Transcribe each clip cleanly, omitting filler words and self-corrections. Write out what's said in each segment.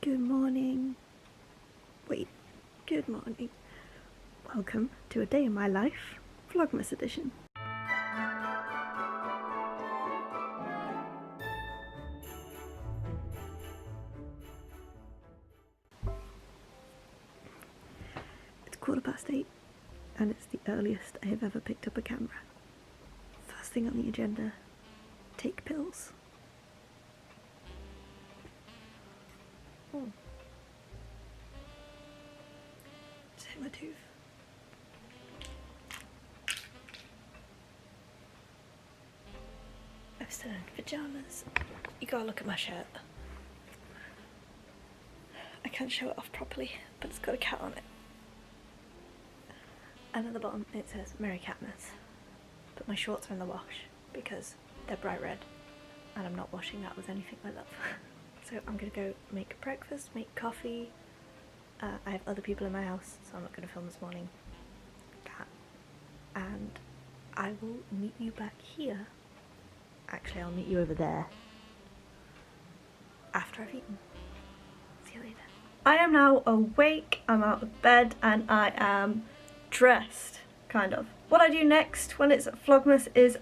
Good morning. Wait, good morning. Welcome to A Day in My Life, Vlogmas edition. It's 8:15 and it's the earliest I have ever picked up a camera. First thing on the agenda, take pills. Oh. Just hit my tooth. I'm still in pyjamas. You gotta look at my shirt. I can't show it off properly, but it's got a cat on it. And at the bottom it says Merry Catmas. But my shorts are in the wash because they're bright red and I'm not washing that with anything I love. So I'm gonna go make breakfast, make coffee. I have other people in my house, so I'm not gonna film this morning. And I will meet you back here. Actually, I'll meet you over there after I've eaten. See you later. I am now awake, I'm out of bed, and I am dressed, kind of. What I do next when it's Vlogmas is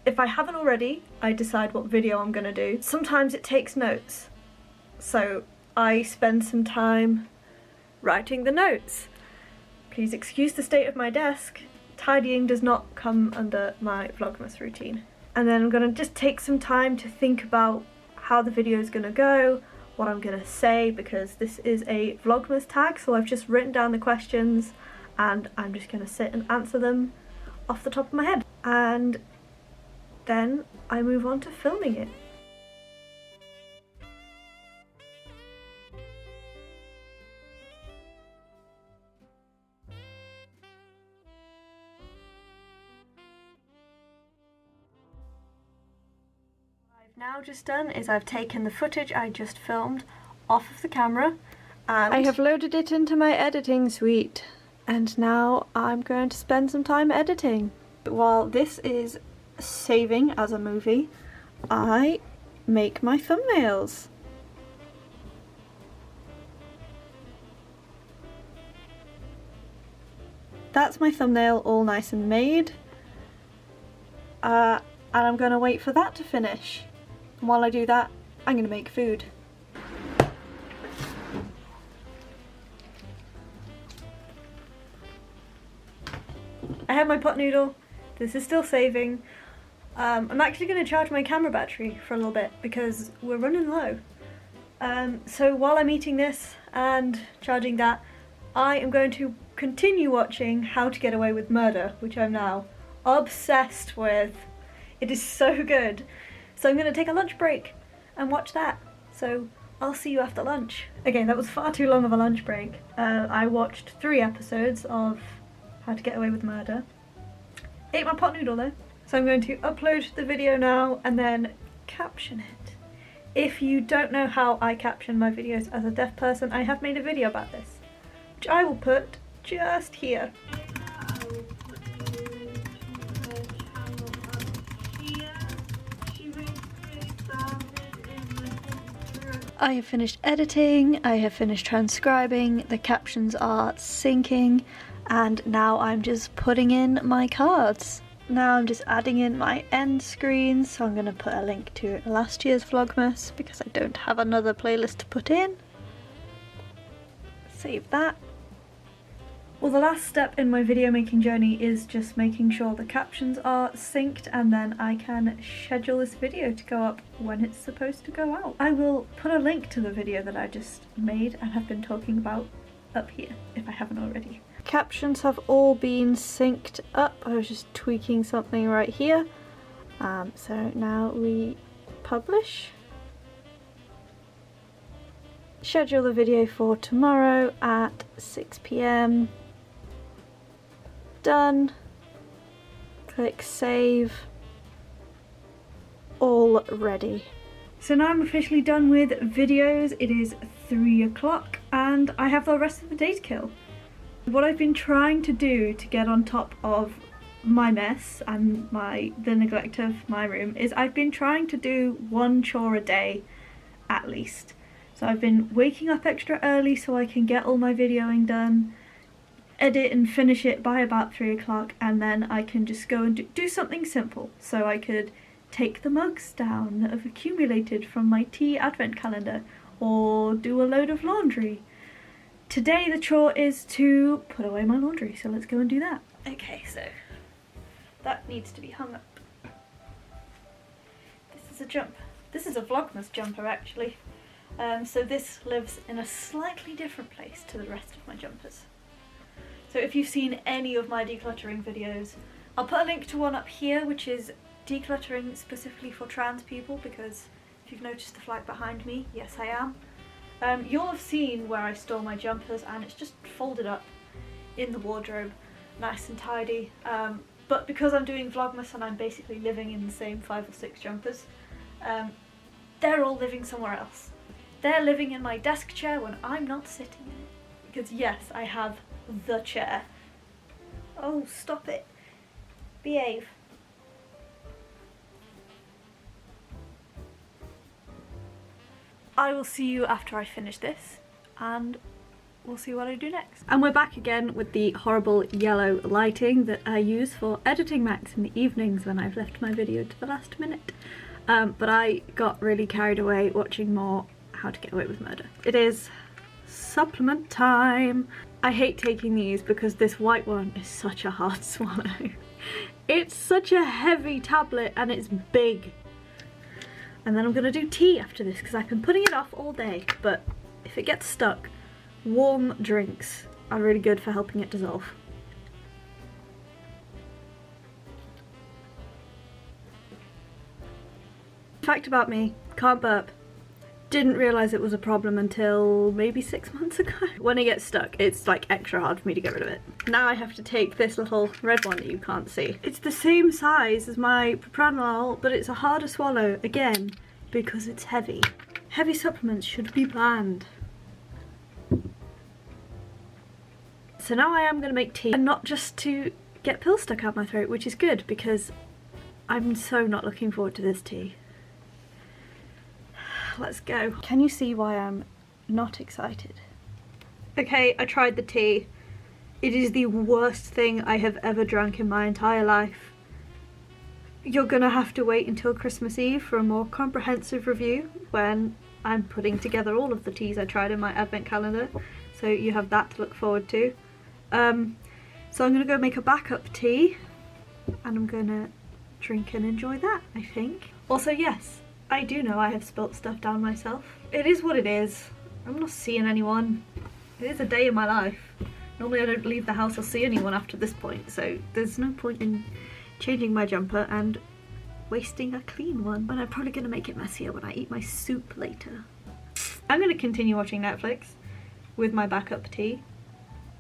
if I haven't already, I decide what video I'm gonna do. Sometimes it takes notes, so I spend some time writing the notes. Please excuse the state of my desk. Tidying does not come under my Vlogmas routine. And then I'm gonna just take some time to think about how the video is gonna go, what I'm gonna say, because this is a Vlogmas tag, so I've just written down the questions and I'm just gonna sit and answer them off the top of my head. And then I move on to filming it. What I've now just done is I've taken the footage I just filmed off of the camera and I have loaded it into my editing suite, and now I'm going to spend some time editing. While this is saving as a movie, I make my thumbnails. That's my thumbnail all nice and made. And I'm gonna wait for that to finish. And while I do that, I'm gonna make food. I have my pot noodle. This is still saving. I'm actually going to charge my camera battery for a little bit because we're running low. So while I'm eating this and charging that, I am going to continue watching How to Get Away with Murder, which I'm now obsessed with. It is so good. So I'm going to take a lunch break and watch that. So I'll see you after lunch. Okay, that was far too long of a lunch break. I watched 3 episodes of How to Get Away with Murder. Ate my pot noodle though. So I'm going to upload the video now and then caption it. If you don't know how I caption my videos as a deaf person, I have made a video about this, which I will put just here. I have finished editing, I have finished transcribing, the captions are syncing, and now I'm just putting in my cards. Now I'm just adding in my end screens, so I'm going to put a link to last year's Vlogmas because I don't have another playlist to put in. Save that. Well, the last step in my video making journey is just making sure the captions are synced, and then I can schedule this video to go up when it's supposed to go out. I will put a link to the video that I just made and have been talking about up here if I haven't already. Captions have all been synced up. I was just tweaking something right here. So now we publish. Schedule the video for tomorrow at 6 PM. Done. Click save. All ready. So now I'm officially done with videos. It is 3 o'clock and I have the rest of the day to kill. What I've been trying to do to get on top of my mess and the neglect of my room is I've been trying to do 1 chore a day at least. So I've been waking up extra early so I can get all my videoing done, edit and finish it by about 3 o'clock, and then I can just go and do something simple. So I could take the mugs down that have accumulated from my tea advent calendar, or do a load of laundry. Today the chore is to put away my laundry, so let's go and do that. Okay, so that needs to be hung up. This is a jumper. This is a Vlogmas jumper actually. So this lives in a slightly different place to the rest of my jumpers. So if you've seen any of my decluttering videos, I'll put a link to one up here which is decluttering specifically for trans people, because if you've noticed the flag behind me, yes I am. You'll have seen where I store my jumpers and it's just folded up in the wardrobe, nice and tidy. But because I'm doing Vlogmas and I'm basically living in the same 5 or 6 jumpers, they're all living somewhere else. They're living in my desk chair when I'm not sitting in it. Because yes, I have the chair. Oh, stop it. Behave. I will see you after I finish this and we'll see what I do next. And we're back again with the horrible yellow lighting that I use for editing Max in the evenings when I've left my video to the last minute. But I got really carried away watching more How to Get Away with Murder. It is supplement time. I hate taking these because this white one is such a hard swallow. It's such a heavy tablet and it's big. And then I'm going to do tea after this because I've been putting it off all day, but if it gets stuck, warm drinks are really good for helping it dissolve. Fact about me, can't burp. Didn't realise it was a problem until maybe 6 months ago. When it gets stuck, it's like extra hard for me to get rid of it. Now I have to take this little red one that you can't see. It's the same size as my propranolol, but it's a harder swallow, again, because it's heavy. Heavy supplements should be banned. So now I am going to make tea, and not just to get pills stuck out my throat, which is good because I'm so not looking forward to this tea. Let's go. Can you see why I'm not excited? Okay, I tried the tea. It is the worst thing I have ever drunk in my entire life. You're gonna have to wait until Christmas Eve for a more comprehensive review when I'm putting together all of the teas I tried in my advent calendar. So you have that to look forward to. So I'm gonna go make a backup tea and I'm gonna drink and enjoy that, I think. Also, yes, I do know I have spilt stuff down myself. It is what it is. I'm not seeing anyone. It is a day in my life. Normally I don't leave the house or see anyone after this point, so there's no point in changing my jumper and wasting a clean one. But I'm probably going to make it messier when I eat my soup later. I'm going to continue watching Netflix with my backup tea.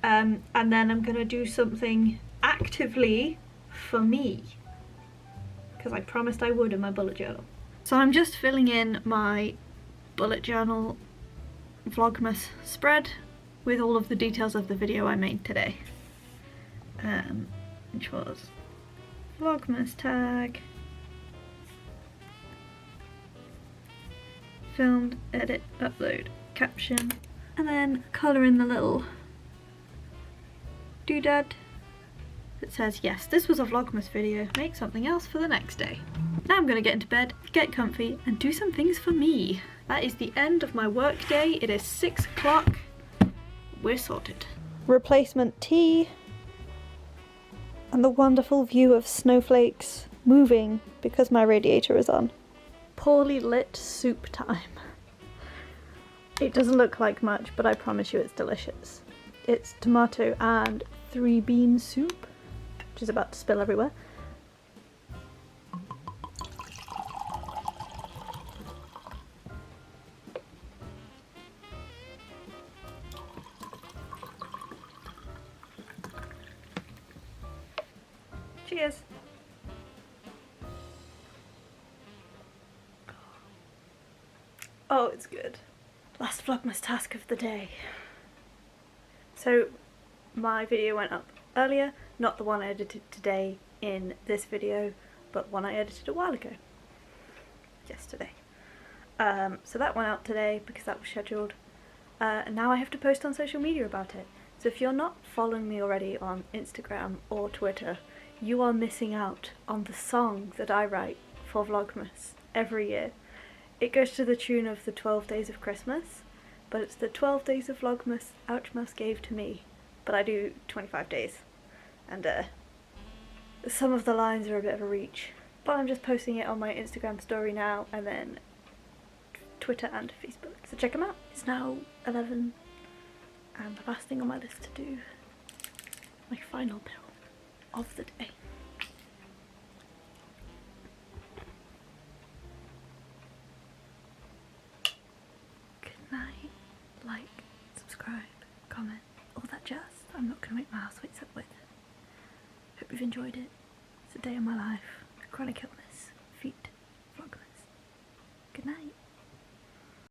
And then I'm going to do something actively for me, because I promised I would in my bullet journal. So I'm just filling in my bullet journal Vlogmas spread with all of the details of the video I made today, which was Vlogmas tag, filmed, edit, upload, caption, and then colour in the little doodad that says, yes, this was a Vlogmas video, make something else for the next day. Now I'm going to get into bed, get comfy, and do some things for me. That is the end of my work day. It is 6 o'clock. We're sorted. Replacement tea. And the wonderful view of snowflakes moving because my radiator is on. Poorly lit soup time. It doesn't look like much, but I promise you it's delicious. It's tomato and 3 bean soup, which is about to spill everywhere. Cheers. Oh, it's good. Last Vlogmas task of the day. So my video went up earlier, not the one I edited today in this video, but one I edited a while ago, yesterday. So that went out today because that was scheduled. And now I have to post on social media about it. So if you're not following me already on Instagram or Twitter, you are missing out on the song that I write for Vlogmas every year. It goes to the tune of the 12 Days of Christmas, but it's the 12 Days of Vlogmas Ouchmas gave to me, but I do 25 days. And some of the lines are a bit of a reach, but I'm just posting it on my Instagram story now and then Twitter and Facebook. So check them out. It's now 11 and the last thing on my list to do, my final pill of the day. Good night. Like, subscribe, comment, all that jazz. I'm not going to make my house wake up with. Hope you've enjoyed it. It's a day of my life. Chronic illness.